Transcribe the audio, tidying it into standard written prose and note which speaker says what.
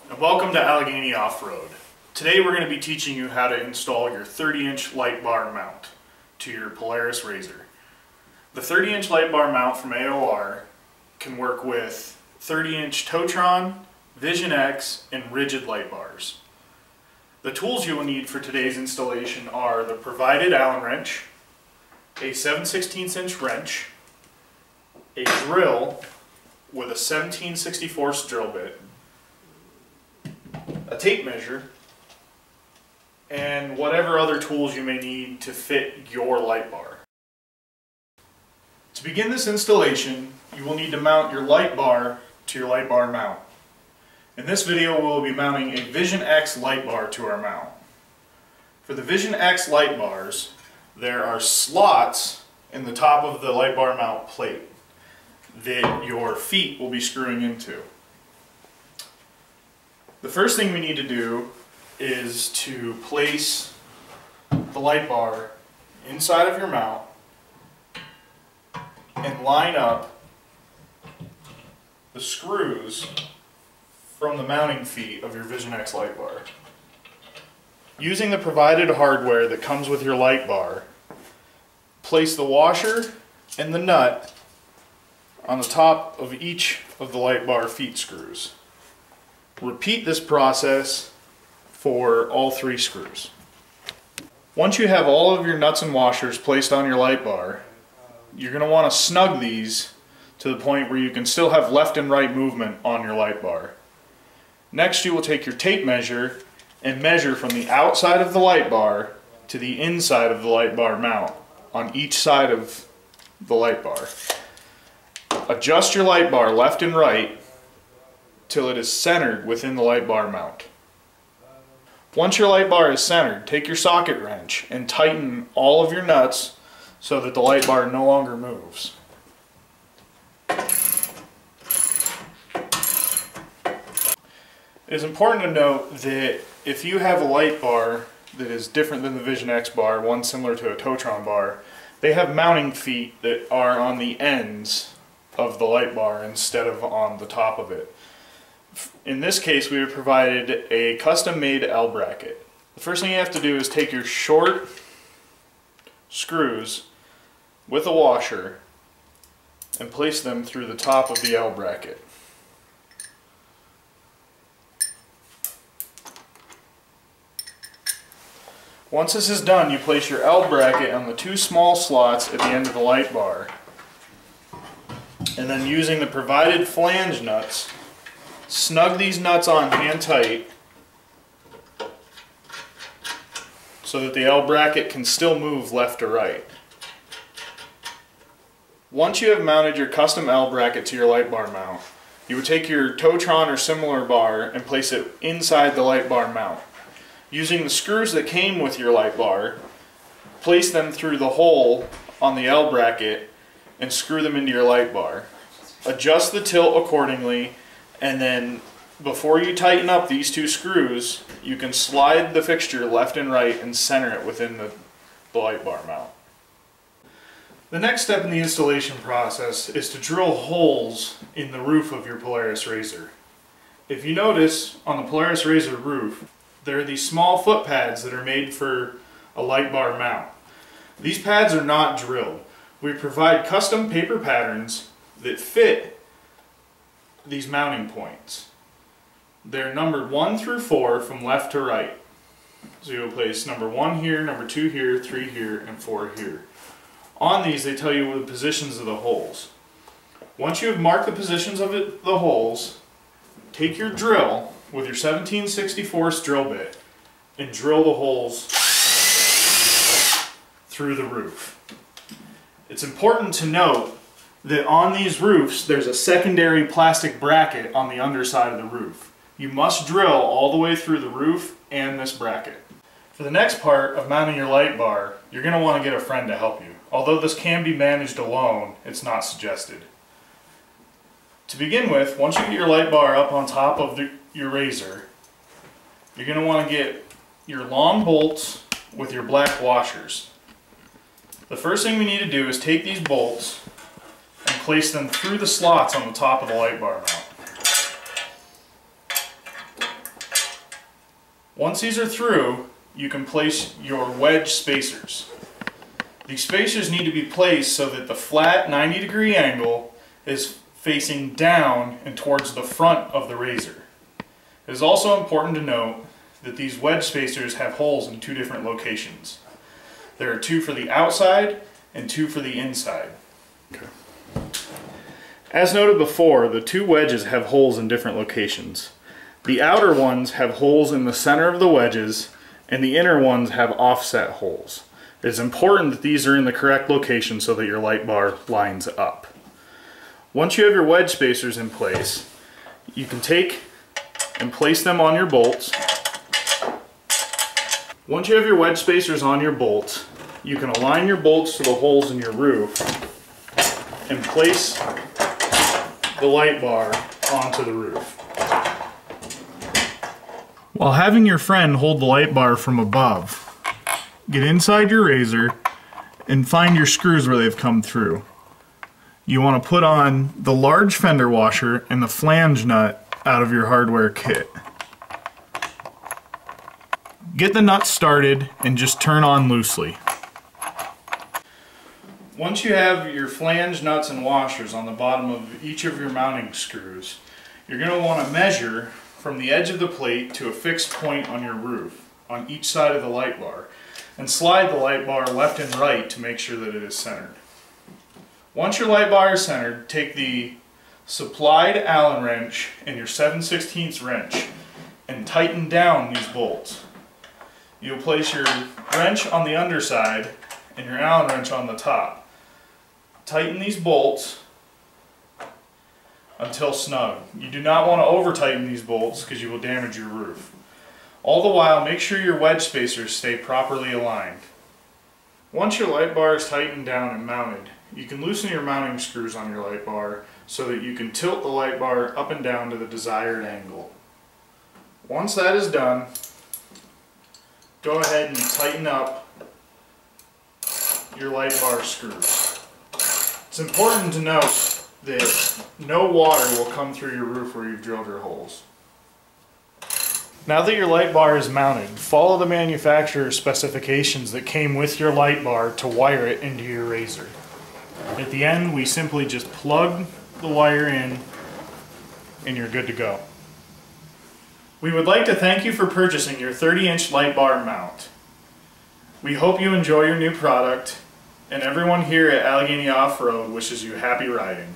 Speaker 1: and welcome to Allegheny Off-Road. Today we're going to be teaching you how to install your 30-inch light bar mount to your Polaris RZR. The 30-inch light bar mount from AOR can work with 30-inch Totron, Vision X, and rigid light bars. The tools you will need for today's installation are the provided Allen wrench, a 7/16" wrench, a drill with a 17/64 drill bit, a tape measure, and whatever other tools you may need to fit your light bar. To begin this installation, you will need to mount your light bar to your light bar mount. In this video, we will be mounting a Vision X light bar to our mount. For the Vision X light bars, there are slots in the top of the light bar mount plate that your feet will be screwing into. The first thing we need to do is to place the light bar inside of your mount and line up the screws from the mounting feet of your Vision X light bar. Using the provided hardware that comes with your light bar, place the washer and the nut on the top of each of the light bar feet screws. Repeat this process for all 3 screws. Once you have all of your nuts and washers placed on your light bar, you're going to want to snug these to the point where you can still have left and right movement on your light bar. Next, you will take your tape measure and measure from the outside of the light bar to the inside of the light bar mount on each side of the light bar. Adjust your light bar left and right till it is centered within the light bar mount. Once your light bar is centered, take your socket wrench and tighten all of your nuts so that the light bar no longer moves. It is important to note that if you have a light bar that is different than the Vision X bar, one similar to a Totron bar, they have mounting feet that are on the ends of the light bar instead of on the top of it. In this case, we have provided a custom-made L bracket. The first thing you have to do is take your short screws with a washer and place them through the top of the L bracket. Once this is done, you place your L bracket on the 2 small slots at the end of the light bar, and then using the provided flange nuts, snug these nuts on hand tight so that the L bracket can still move left or right. Once you have mounted your custom L bracket to your light bar mount, you would take your Totron or similar bar and place it inside the light bar mount. Using the screws that came with your light bar, place them through the hole on the L bracket and screw them into your light bar. Adjust the tilt accordingly, and then before you tighten up these 2 screws, you can slide the fixture left and right and center it within the light bar mount. The next step in the installation process is to drill holes in the roof of your Polaris RZR. If you notice, on the Polaris RZR roof, there are these small foot pads that are made for a light bar mount. These pads are not drilled. We provide custom paper patterns that fit these mounting points. They're numbered 1 through 4 from left to right. So you'll place number 1 here, number 2 here, 3 here, and 4 here. On these, they tell you the positions of the holes. Once you have marked the positions of the holes, take your drill with your 17/64 drill bit and drill the holes through the roof. It's important to note that on these roofs there's a secondary plastic bracket on the underside of the roof. You must drill all the way through the roof and this bracket. For the next part of mounting your light bar, you're going to want to get a friend to help you. Although this can be managed alone, it's not suggested. To begin with, once you get your light bar up on top of your RZR, you're going to want to get your long bolts with your black washers. The first thing we need to do is take these bolts and place them through the slots on the top of the light bar mount. Once these are through, you can place your wedge spacers. These spacers need to be placed so that the flat 90-degree angle is facing down and towards the front of the razor. It is also important to note that these wedge spacers have holes in two different locations. There are two for the outside and two for the inside. Okay. As noted before, the two wedges have holes in different locations. The outer ones have holes in the center of the wedges, and the inner ones have offset holes. It is important that these are in the correct location so that your light bar lines up. Once you have your wedge spacers in place, you can take and place them on your bolts. Once you have your wedge spacers on your bolts, you can align your bolts to the holes in your roof and place the light bar onto the roof. While having your friend hold the light bar from above, get inside your razor and find your screws where they've come through. You want to put on the large fender washer and the flange nut out of your hardware kit. Get the nuts started and just turn on loosely. Once you have your flange nuts and washers on the bottom of each of your mounting screws, you're going to want to measure from the edge of the plate to a fixed point on your roof on each side of the light bar, and slide the light bar left and right to make sure that it is centered. Once your light bar is centered, take the supplied Allen wrench and your 7/16 wrench and tighten down these bolts. You'll place your wrench on the underside and your Allen wrench on the top. Tighten these bolts until snug. You do not want to over tighten these bolts because you will damage your roof. All the while, make sure your wedge spacers stay properly aligned. Once your light bar is tightened down and mounted, you can loosen your mounting screws on your light bar so that you can tilt the light bar up and down to the desired angle. Once that is done, go ahead and tighten up your light bar screws. It's important to note that no water will come through your roof where you've drilled your holes. Now that your light bar is mounted, follow the manufacturer's specifications that came with your light bar to wire it into your razor. At the end, we simply just plug the wire in and you're good to go. We would like to thank you for purchasing your 30-inch light bar mount. We hope you enjoy your new product, and everyone here at Allegheny Off-Road wishes you happy riding.